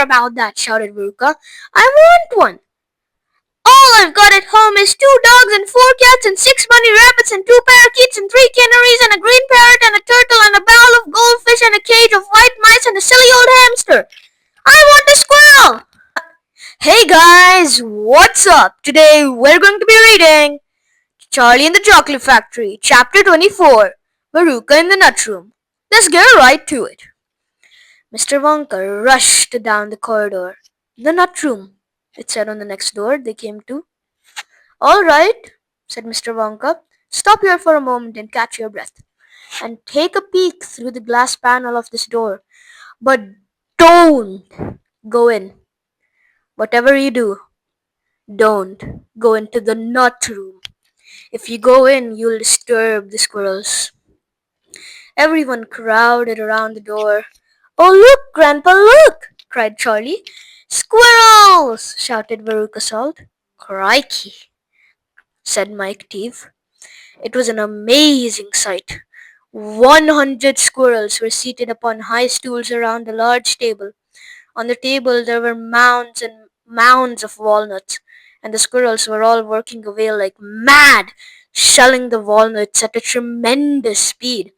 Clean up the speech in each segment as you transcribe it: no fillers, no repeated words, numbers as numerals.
care about that, shouted Veruca. I want one. All I've got at home is 2 dogs and 4 cats and 6 bunny rabbits and 2 parakeets and 3 canaries and a green parrot and a turtle and a bowl of goldfish and a cage of white mice and a silly old hamster. I want a squirrel! Hey guys, what's up? Today we're going to be reading Charlie and the Chocolate Factory, Chapter 24, Veruca in the Nut Room. Let's get right to it. Mr. Wonka rushed down the corridor. The nut room, it said on the next door they came to. All right, said Mr. Wonka. Stop here for a moment and catch your breath. And take a peek through the glass panel of this door. But don't go in. Whatever you do, don't go into the nut room. If you go in, you'll disturb the squirrels. Everyone crowded around the door. Oh, look, Grandpa, look! Cried Charlie. Squirrels! Shouted Veruca Salt. Crikey, said Mike Teeve. It was an amazing sight. 100 squirrels were seated upon high stools around a large table. On the table there were mounds and mounds of walnuts, and the squirrels were all working away like mad, shelling the walnuts at a tremendous speed.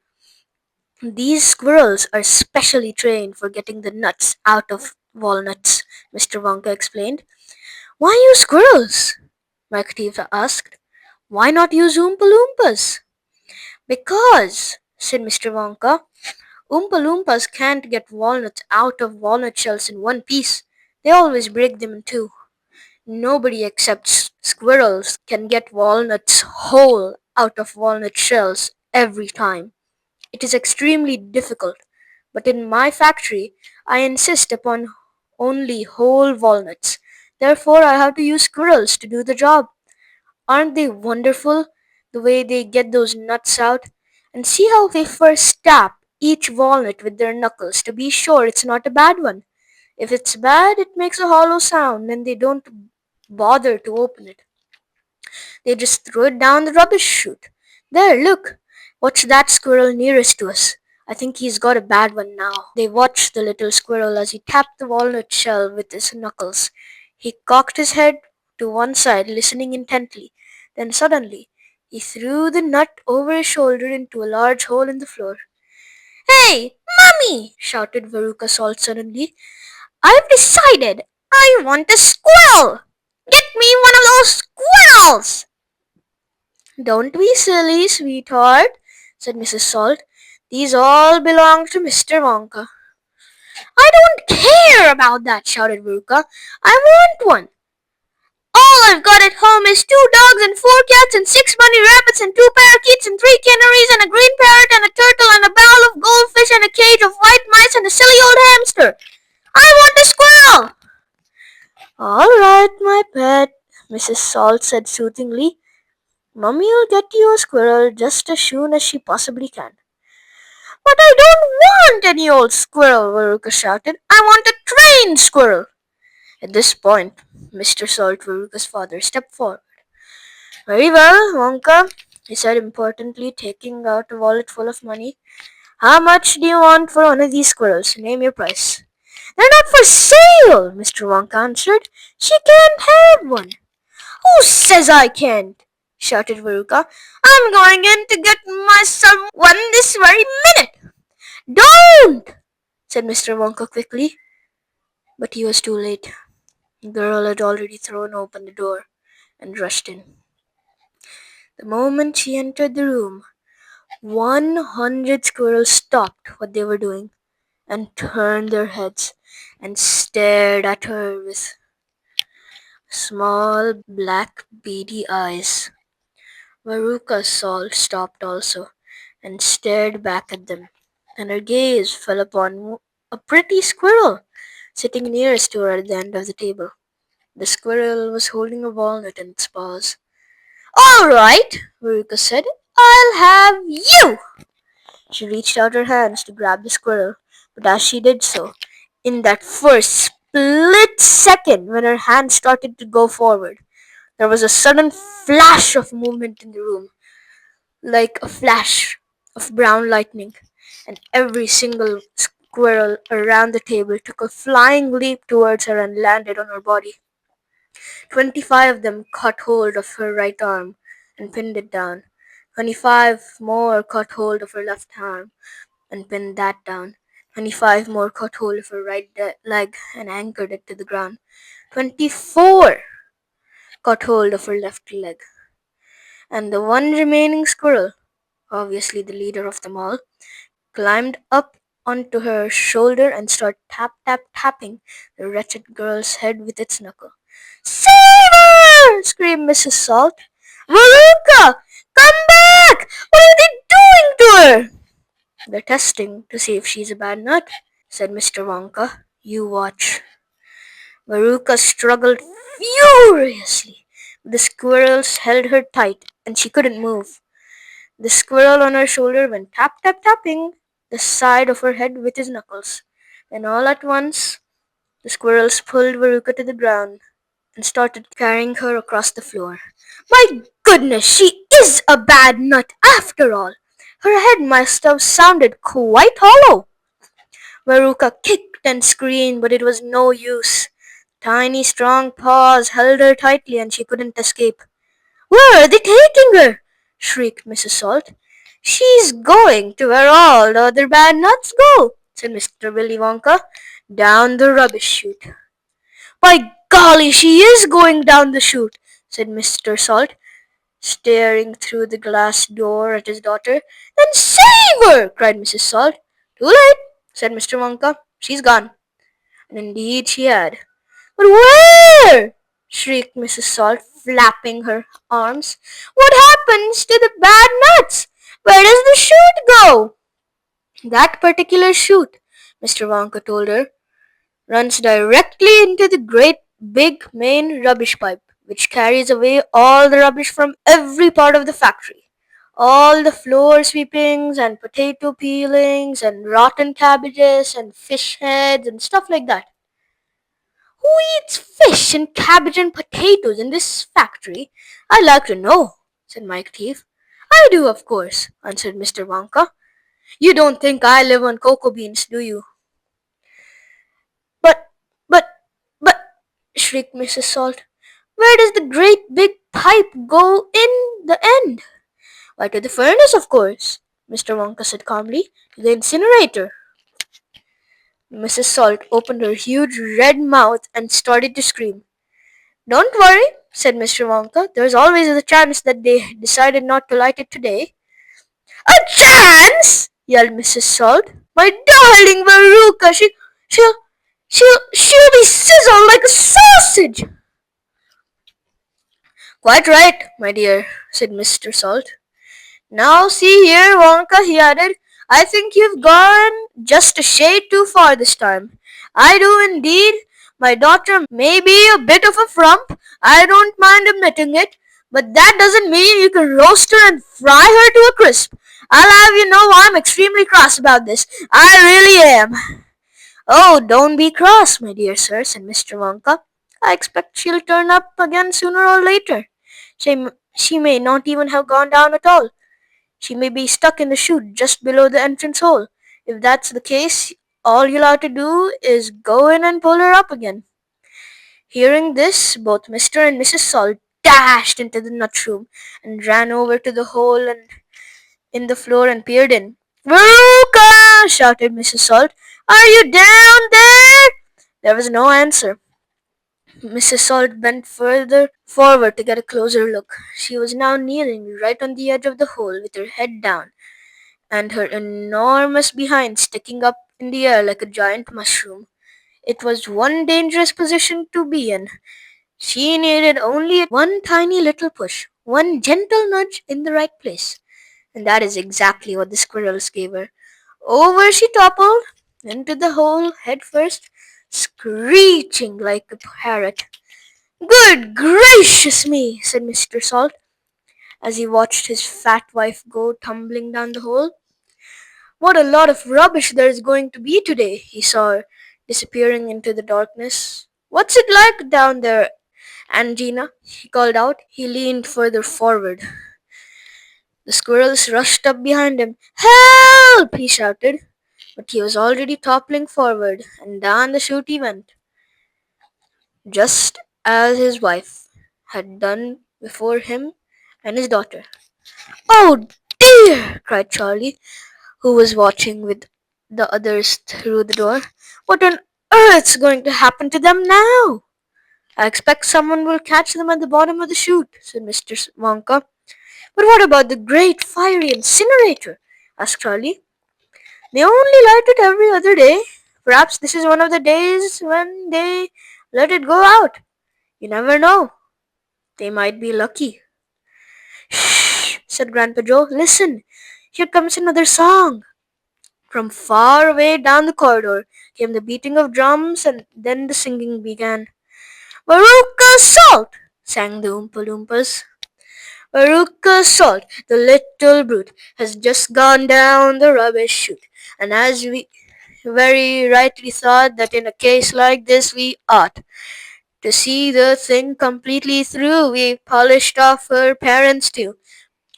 These squirrels are specially trained for getting the nuts out of walnuts, Mr. Wonka explained. Why use squirrels? Mike Teeve asked. Why not use Oompa Loompas? Because, said Mr. Wonka, Oompa Loompas can't get walnuts out of walnut shells in one piece. They always break them in two. Nobody except squirrels can get walnuts whole out of walnut shells every time. It is extremely difficult, but in my factory I insist upon only whole walnuts. Therefore I have to use squirrels to do the job. Aren't they wonderful, the way they get those nuts out? And see how they first tap each walnut with their knuckles to be sure it's not a bad one. If it's bad, it makes a hollow sound, and they don't bother to open it. They just throw it down the rubbish chute. There, look! Watch that squirrel nearest to us. I think he's got a bad one now. They watched the little squirrel as he tapped the walnut shell with his knuckles. He cocked his head to one side, listening intently. Then suddenly, he threw the nut over his shoulder into a large hole in the floor. Hey, Mummy! Shouted Veruca Salt suddenly. I've decided I want a squirrel! Get me one of those squirrels! Don't be silly, sweetheart, said Mrs. Salt. These all belong to Mr. Wonka. I don't care about that, shouted Veruca. I want one. All I've got at home is 2 dogs and 4 cats and 6 bunny rabbits and 2 parakeets and 3 canaries and a green parrot and a turtle and a bowl of goldfish and a cage of white mice and a silly old hamster. I want a squirrel. All right, my pet, Mrs. Salt said soothingly. Mummy'll get you a squirrel just as soon as she possibly can. But I don't want any old squirrel, Veruca shouted. I want a trained squirrel. At this point, Mr. Salt, Veruca's father, stepped forward. Very well, Wonka, he said importantly, taking out a wallet full of money. How much do you want for one of these squirrels? Name your price. They're not for sale, Mr. Wonka answered. She can't have one. Who says I can't? Shouted Veruca. I'm going in to get myself one this very minute. Don't! Said Mr. Wonka quickly. But he was too late. The girl had already thrown open the door and rushed in. The moment she entered the room, 100 squirrels stopped what they were doing and turned their heads and stared at her with small black beady eyes. Veruca Salt stopped also and stared back at them, and her gaze fell upon a pretty squirrel sitting nearest to her at the end of the table. The squirrel was holding a walnut in its paws. All right, Veruca said, I'll have you. She reached out her hands to grab the squirrel, but as she did so, in that first split second when her hand started to go forward, there was a sudden flash of movement in the room, like a flash of brown lightning, and every single squirrel around the table took a flying leap towards her and landed on her body. 25 of them caught hold of her right arm and pinned it down. 25 more caught hold of her left arm and pinned that down. 25 more caught hold of her right leg and anchored it to the ground. 24 caught hold of her left leg. And the one remaining squirrel, obviously the leader of them all, climbed up onto her shoulder and started tapping the wretched girl's head with its knuckle. "Save her!" screamed Mrs. Salt. "Veruca! Come back! What are they doing to her?" "They're testing to see if she's a bad nut," said Mr. Wonka. "You watch." Veruca struggled furiously. The squirrels held her tight, and she couldn't move. The squirrel on her shoulder went tapping the side of her head with his knuckles. Then all at once, the squirrels pulled Veruca to the ground and started carrying her across the floor. "My goodness, she is a bad nut after all! Her head must have sounded quite hollow." Veruca kicked and screamed, but it was no use. Tiny, strong paws held her tightly, and she couldn't escape. "Where are they taking her?" shrieked Mrs. Salt. "She's going to where all the other bad nuts go," said Mr. Willy Wonka. "Down the rubbish chute." "By golly, she is going down the chute," said Mr. Salt, staring through the glass door at his daughter. "Then save her!" cried Mrs. Salt. "Too late," said Mr. Wonka. "She's gone." And indeed she had. "But where?" shrieked Mrs. Salt, flapping her arms. "What happens to the bad nuts? Where does the chute go?" "That particular chute," Mr. Wonka told her, "runs directly into the great big main rubbish pipe, which carries away all the rubbish from every part of the factory. All the floor sweepings and potato peelings and rotten cabbages and fish heads and stuff like that." "Who eats fish and cabbage and potatoes in this factory, I'd like to know?" said Mike Teeth. "I do, of course," answered Mr. Wonka. "You don't think I live on cocoa beans, do you?" "But, but, but," shrieked Mrs. Salt, "where does the great big pipe go in the end?" "Why, to the furnace, of course," Mr. Wonka said calmly. "To the incinerator." Mrs. Salt opened her huge red mouth and started to scream. "Don't worry," said Mr. Wonka. "There's always the chance that they decided not to light it today." "A chance!" yelled Mrs. Salt. "My darling Veruca, she'll, she'll be sizzled like a sausage." "Quite right, my dear," said Mr. Salt. "Now see here, Wonka," he added, "I think you've gone just a shade too far this time. I do indeed. My daughter may be a bit of a frump, I don't mind admitting it, but that doesn't mean you can roast her and fry her to a crisp. I'll have you know I'm extremely cross about this. I really am." "Oh, don't be cross, my dear sir," said Mr. Wonka. "I expect she'll turn up again sooner or later. She may not even have gone down at all. She may be stuck in the chute just below the entrance hole. If that's the case, all you'll have to do is go in and pull her up again." Hearing this, both Mr. and Mrs. Salt dashed into the nut room and ran over to the hole and in the floor and peered in. "Veruca!" shouted Mrs. Salt. "Are you down there?" There was no answer. Mrs. Salt bent further forward to get a closer look. She was now kneeling right on the edge of the hole with her head down and her enormous behind sticking up in the air like a giant mushroom. It was one dangerous position to be in. She needed only one tiny little push, one gentle nudge in the right place. And that is exactly what the squirrels gave her. Over she toppled into the hole head first, screeching like a parrot. "Good gracious me!" said Mr. Salt, as he watched his fat wife go tumbling down the hole. "What a lot of rubbish there is going to be today," he saw her disappearing into the darkness. "What's it like down there, Angina?" he called out. He leaned further forward. The squirrels rushed up behind him. "Help!" he shouted. but he was already toppling forward, and down the chute he went, just as his wife had done before him and his daughter. "Oh dear!" cried Charlie, who was watching with the others through the door. "What on earth's going to happen to them now?" "I expect someone will catch them at the bottom of the chute," said Mr. Wonka. "But what about the great fiery incinerator?" asked Charlie. "They only light it every other day. Perhaps this is one of the days when they let it go out. You never know. They might be lucky." "Shh!" said Grandpa Joe. "Listen! Here comes another song." From far away down the corridor came the beating of drums, and then the singing began. "Veruca Salt!" sang the Oompa Loompas. "Veruca Salt, the little brute, has just gone down the rubbish chute, and as we very rightly thought that in a case like this we ought to see the thing completely through, we polished off her parents too.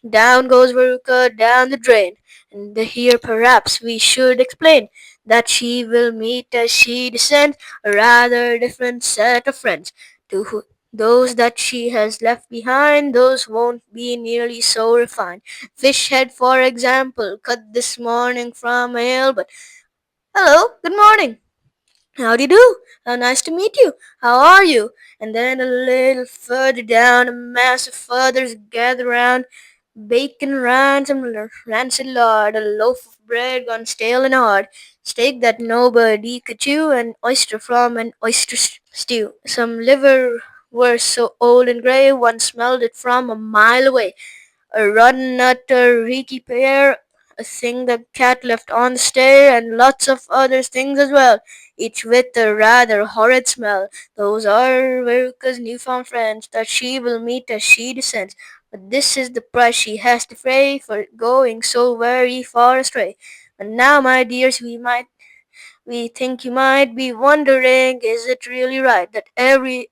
Down goes Veruca down the drain, and here perhaps we should explain that she will meet as she descends a rather different set of friends to those that she has left behind. Those won't be nearly so refined. Fishhead, for example, cut this morning from a hill, but hello, good morning. How do you do? How nice to meet you. How are you? And then a little further down, a mass of others gather round. Bacon, rinds, and rancid lard, a loaf of bread gone stale and hard, steak that nobody could chew, an oyster from an oyster stew. Some liver were so old and grey one smelled it from a mile away. A rotten nut, a reeky pear, a thing the cat left on the stair, and lots of other things as well, each with a rather horrid smell. Those are Veruca's newfound friends that she will meet as she descends. But this is the price she has to pay for going so very far astray. And now, my dears, we think you might be wondering, is it really right that every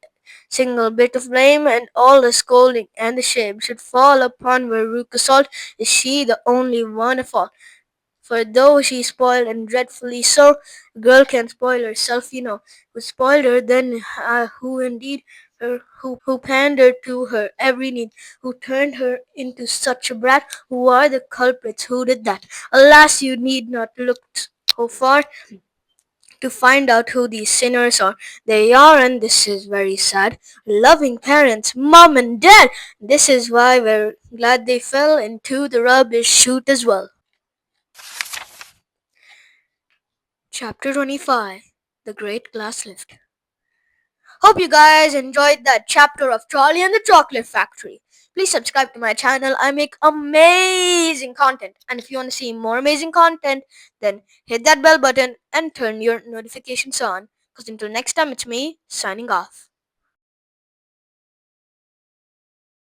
single bit of blame and all the scolding and the shame should fall upon Veruca Salt? Is she the only one at fault? For though she's spoiled and dreadfully so, a girl can spoil herself, you know. Who spoiled her then? Who indeed? Her who pandered to her every need, who turned her into such a brat? Who are the culprits? Who did that? Alas, you need not look so far to find out who these sinners are. They are, and this is very sad, loving parents, mom and dad. This is why we're glad they fell into the rubbish chute as well. Chapter 25, The Great Glass Lift. Hope you guys enjoyed that chapter of Charlie and the Chocolate Factory. Please subscribe to my channel. I make amazing content. And if you want to see more amazing content, then hit that bell button and turn your notifications on. Because until next time, it's me, signing off.